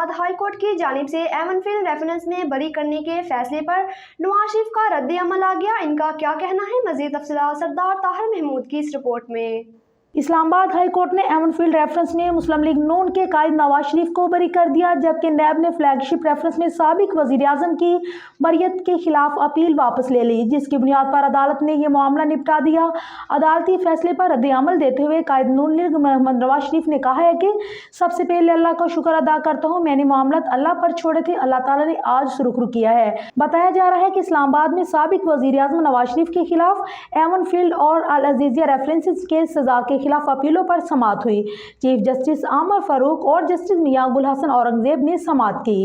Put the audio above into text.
बाद high court की जानिब से एवन फील्ड रेफरेंस में बरी करने के फैसले पर नवाज शरीफ का रद्द अमल आ गया। इनका क्या कहना है? मजीद तफसीलात सरदार ताहिर महमूद की इस रिपोर्ट में। इस्लामाबाद हाई कोर्ट ने एवन फील्ड रेफरेंस में मुस्लिम लीग नून के कायद नवाज शरीफ को बरी कर दिया, जबकि नैब ने फ्लैगशिप रेफरेंस में साबिक वजीर आजम की बरियत के खिलाफ अपील वापस ले ली, जिसकी बुनियाद पर अदालत ने यह मामला निपटा दिया। अदालती फैसले पर रद्द अमल देते हुए कायद नून लीग मोहम्मद नवाज शरीफ ने कहा है कि सबसे पहले अल्लाह का शुक्र अदा करता हूँ, मैंने मामला अल्लाह पर छोड़े थे, अल्लाह ताला ने आज सुरखरू किया है। बताया जा रहा है कि इस्लामाबाद में साबिक वजीर आजम नवाज शरीफ के खिलाफ एवन फील्ड और अल अजीजिया रेफरेंसेस के सजा के खिलाफ अपीलों पर समाअत हुई। चीफ जस्टिस आमर फारूक और जस्टिस मियां गुल हसन औरंगजेब ने समाअत की।